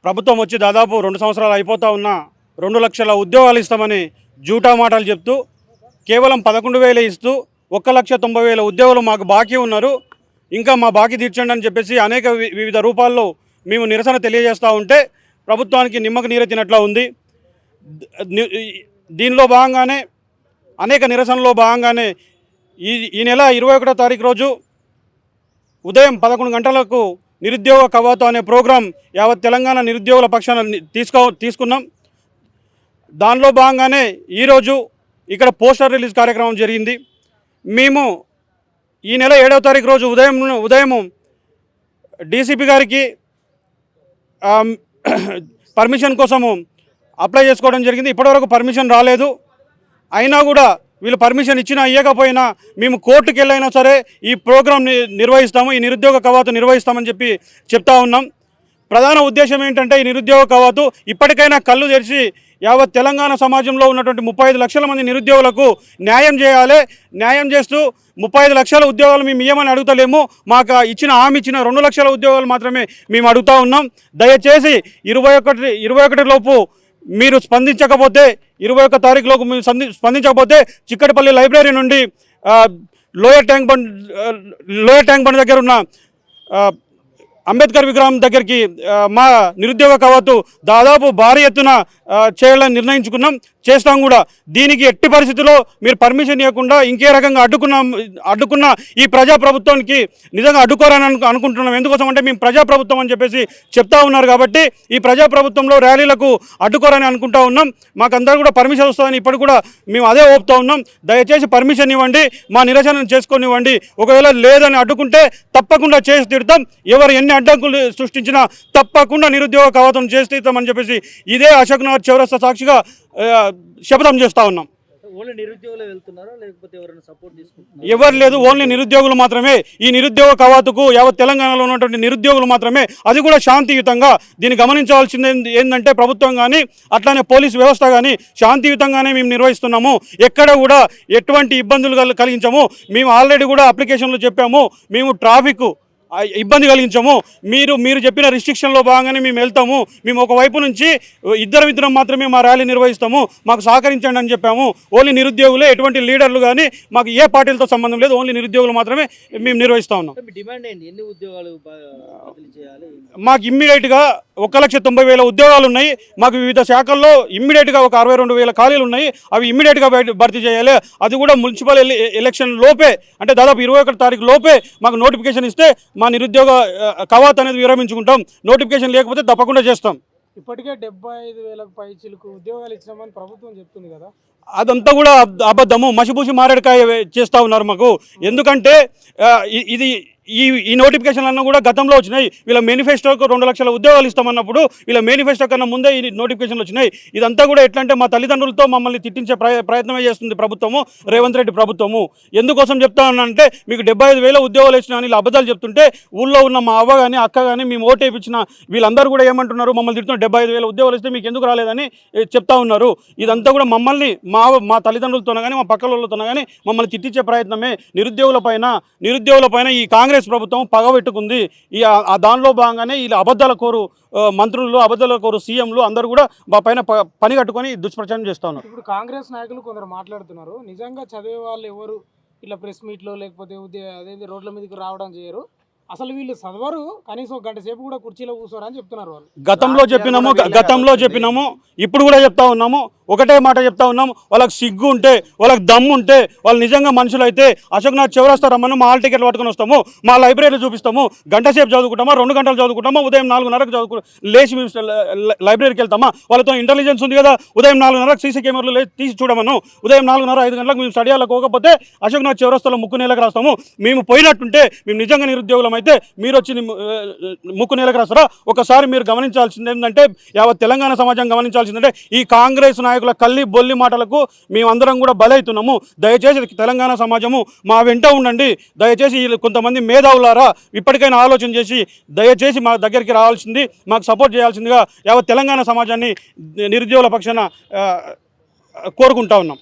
ప్రభుత్వం వచ్చి దాదాపు 2 సంవత్సరాలు అయిపోతా ఉన్నా 2 లక్షల ఉద్యోగాలు ఇస్తామని జూటా మాటలు చెప్తూ కేవలం 11,000 ఇస్తూ 1,90,000 ఉద్యోగులు మాకు బాకీ ఉన్నారు, ఇంకా మా బాకీ తీర్చండి అని చెప్పేసి అనేక వివిధ రూపాల్లో మేము నిరసన తెలియజేస్తూ ఉంటే ప్రభుత్వానికి నిమ్మకు నీరెత్తినట్లా ఉంది. దీనిలో భాగంగానే అనేక నిరసనలో భాగంగానే ఈ నెల 21వ తారీఖు రోజు ఉదయం 11 గంటలకు నిరుద్యోగ కవాతు అనే ప్రోగ్రాం యావత్ తెలంగాణ నిరుద్యోగుల పక్షాన తీసుకున్నాం. దానిలో భాగంగానే ఈరోజు ఇక్కడ పోస్టర్ రిలీజ్ కార్యక్రమం జరిగింది. మేము ఈ నెల 7వ తారీఖు రోజు ఉదయం డీసీపీ గారికి పర్మిషన్ కోసము అప్లై చేసుకోవడం జరిగింది. ఇప్పటివరకు పర్మిషన్ రాలేదు. అయినా కూడా వీళ్ళు పర్మిషన్ ఇచ్చినా ఇవ్వకపోయినా మేము కోర్టుకు వెళ్ళైనా సరే ఈ ప్రోగ్రాం నిర్వహిస్తాము, ఈ నిరుద్యోగ కవాతు నిర్వహిస్తామని చెప్తా ఉన్నాం. ప్రధాన ఉద్దేశం ఏంటంటే ఈ నిరుద్యోగ కవాతు ఇప్పటికైనా కళ్ళు తెరిచి యావత్ తెలంగాణ సమాజంలో ఉన్నటువంటి 35 లక్షల మంది నిరుద్యోగులకు న్యాయం చేయాలి. న్యాయం చేస్తూ 35 లక్షల ఉద్యోగాలు మేము ఇవ్వమని అడుగుతలేము, మాకు హామీ ఇచ్చిన 2 లక్షల ఉద్యోగాలు మాత్రమే మేము అడుగుతూ ఉన్నాం. దయచేసి 21 లోపు మీరు స్పందించకపోతే 21 తారీఖులోపు మీరు స్పందించకపోతే చిక్కటిపల్లి లైబ్రరీ నుండి లోయర్ ట్యాంక్ బండ్ దగ్గర ఉన్న అంబేద్కర్ విగ్రహం దగ్గరికి మా నిరుద్యోగ కవాతు దాదాపు భారీ ఎత్తున చేయాలని నిర్ణయించుకున్నాం, చేస్తాం కూడా. దీనికి ఎట్టి పరిస్థితుల్లో మీరు పర్మిషన్ ఇవ్వకుండా ఇంకే రకంగా అడ్డుకున్న ఈ ప్రజాప్రభుత్వానికి నిజంగా అడ్డుకోరని అనుకుంటున్నాం. ఎందుకోసం అంటే మేము ప్రజాప్రభుత్వం అని చెప్పేసి చెప్తా ఉన్నారు కాబట్టి ఈ ప్రజాప్రభుత్వంలో ర్యాలీలకు అడ్డుకోరని అనుకుంటా ఉన్నాం. మాకందరూ కూడా పర్మిషన్ వస్తుందని ఇప్పుడు కూడా మేము అదే ఓపుతూ ఉన్నాం. దయచేసి పర్మిషన్ ఇవ్వండి, మా నిరసన చేసుకొనివ్వండి. ఒకవేళ లేదని అడ్డుకుంటే తప్పకుండా చేసి తిడతాం. ఎవరు ఎన్ని అడ్డంకులు సృష్టించినా తప్పకుండా నిరుద్యోగ కవాతును చేసి తీస్తామని చెప్పేసి ఇదే అశోక్ నగర్ చౌరస్తా సాక్షిగా శపథం చేస్తూ ఉన్నాం. ఎవరు లేదు, ఓన్లీ నిరుద్యోగులు మాత్రమే. ఈ నిరుద్యోగ కవాతుకు యావత్ తెలంగాణలో ఉన్నటువంటి నిరుద్యోగులు మాత్రమే, అది కూడా శాంతియుతంగా. దీన్ని గమనించవలసింది ఏంటంటే ప్రభుత్వం కానీ అట్లానే పోలీసు వ్యవస్థ కానీ శాంతియుతంగానే మేము నిర్వహిస్తున్నాము. ఎక్కడ కూడా ఎటువంటి ఇబ్బందులు కలిగించము. మేము ఆల్రెడీ కూడా అప్లికేషన్లో చెప్పాము, మేము ట్రాఫిక్ ఇబ్బంది కలిగించాము. మీరు చెప్పిన రిస్ట్రిక్షన్లో భాగంగానే మేము వెళ్తాము. మేము ఒకవైపు నుంచి ఇద్దరం మాత్రమే మా ర్యాలీ నిర్వహిస్తాము, మాకు సహకరించండి అని చెప్పాము. ఓన్లీ నిరుద్యోగులే, ఎటువంటి లీడర్లు కానీ మాకు ఏ పార్టీలతో సంబంధం లేదు, ఓన్లీ నిరుద్యోగులు మాత్రమే మేము నిర్వహిస్తూ ఉన్నాం. మాకు ఇమ్మీడియట్గా 1,90,000 ఉద్యోగాలు ఉన్నాయి. మాకు వివిధ శాఖల్లో ఇమ్మీడియట్గా ఒక 62,000 ఖాళీలు ఉన్నాయి. అవి ఇమ్మీడియట్గా భర్తీ చేయాలి. అది కూడా మున్సిపల్ ఎలక్షన్ లోపే, అంటే దాదాపు 21 తారీఖు లోపే మాకు నోటిఫికేషన్ ఇస్తే మా నిరుద్యోగ కవాతు అనేది విరమించుకుంటాం. నోటిఫికేషన్ లేకపోతే తప్పకుండా చేస్తాం. ఇప్పటికే 75,000 పైచిలకు ఉద్యోగాలు ఇచ్చామని ప్రభుత్వం చెప్తుంది కదా, అదంతా కూడా అబద్ధము, మసిపూసి మారేడుకాయ చేస్తూ ఉన్నారు మాకు. ఎందుకంటే ఇది ఈ నోటిఫికేషన్లు అన్నీ కూడా గతంలో వచ్చినాయి. వీళ్ళ మేనిఫెస్టోకు 2 లక్షల ఉద్యోగాలు ఇస్తామన్నప్పుడు వీళ్ళ మేనిఫెస్టో కన్నా ముందే ఈ నోటిఫికేషన్లు వచ్చినాయి. ఇదంతా కూడా ఎట్లా అంటే మా తల్లిదండ్రులతో మమ్మల్ని తిట్టించే ప్రయత్నమే చేస్తుంది ప్రభుత్వము, రేవంత్ రెడ్డి ప్రభుత్వము. ఎందుకోసం చెప్తా ఉన్నానంటే మీకు 75,000 ఉద్యోగాలు ఇచ్చినా ఇలా అబద్ధాలు చెప్తుంటే ఊళ్ళో ఉన్న మా అవ్వ కానీ అక్క కానీ మేము ఓటు వేయించిన వీళ్ళందరూ కూడా ఏమంటున్నారు, మమ్మల్ని తిడుతున్నారు 75,000 ఉద్యోగాలు ఇస్తే మీకు ఎందుకు రాలేదని చెప్తా ఉన్నారు. ఇదంతా కూడా మమ్మల్ని మా తల్లిదండ్రులతోనే కానీ మా పక్కల వాళ్ళతోనే కానీ మమ్మల్ని తిట్టించే ప్రయత్నమే. నిరుద్యోగులపైన ఈ కాంగ్రెస్ ప్రభుత్వం పగబెట్టుకుంది. దానిలో భాగంగానే ఇలా అబద్ధాల కోరు మంత్రులు, అబద్ధాల కోరు సీఎంలు అందరూ కూడా మా పైన పని కట్టుకొని దుష్ప్రచారం చేస్తా ఉన్నారు. ఇప్పుడు కాంగ్రెస్ నాయకులు కొందరు మాట్లాడుతున్నారు, నిజంగా చదివే వాళ్ళు ఎవరు ఇలా ప్రెస్ మీట్లో లేకపోతే అదేంటి రోడ్ల మీదకి రావడం చేయరు, అసలు వీళ్ళు చదవరు, కనీసం 1 గంట సేపు కూడా కుర్చీలో కూర్చోరు అని చెప్తున్నారు వాళ్ళు. గతంలో చెప్పినాము ఇప్పుడు కూడా చెప్తా ఉన్నాము. ఒకటే మాట చెప్తా ఉన్నాము, వాళ్ళకి సిగ్గు ఉంటే, వాళ్ళకి దమ్ము ఉంటే, వాళ్ళు నిజంగా మనుషులు అయితే అశోక్ నగర్ చౌరస్తా రమ్మను, మా హాల్ టికెట్లు పట్టుకొని వస్తాము, మా లైబ్రరీలో చూపిస్తాము. 1 గంట సేపు చదువుకుంటామా, 2 గంటలు చదువుకుంటామా, ఉదయం 4:30కు లేచి మేము లైబ్రరీకి వెళ్తామా. వాళ్ళతో ఇంటెలిజెన్స్ ఉంది కదా, ఉదయం 4:30కు సీసీ కెమెరాలు తీసి చూడమను. ఉదయం 4:30, 5 గంటలకు మేము స్టడీయాలకు పోకపోతే అశోక్ నగర్ చౌరస్తాలో ముక్కు నేలకు రాస్తాము. మేము పోయినట్టుంటే మేము నిజంగా నిరుద్యోగులం అయితే మీరు వచ్చి ముక్కు నేలకు రాస్తారా? ఒకసారి మీరు గమనించాల్సింది ఏంటంటే, యావత్ తెలంగాణ సమాజం గమనించాల్సిందంటే ఈ కాంగ్రెస్ నాయకుల కల్లి బొల్లి మాటలకు మేమందరం కూడా బలవుతున్నాము. దయచేసి తెలంగాణ సమాజము మా వెంట ఉండండి. దయచేసి కొంతమంది మేధావులారా ఇప్పటికైనా ఆలోచన చేసి దయచేసి మా దగ్గరికి రావాల్సింది, మాకు సపోర్ట్ చేయాల్సిందిగా యావత్ తెలంగాణ సమాజాన్ని నిరుద్యోగుల పక్షాన కోరుకుంటా ఉన్నాం.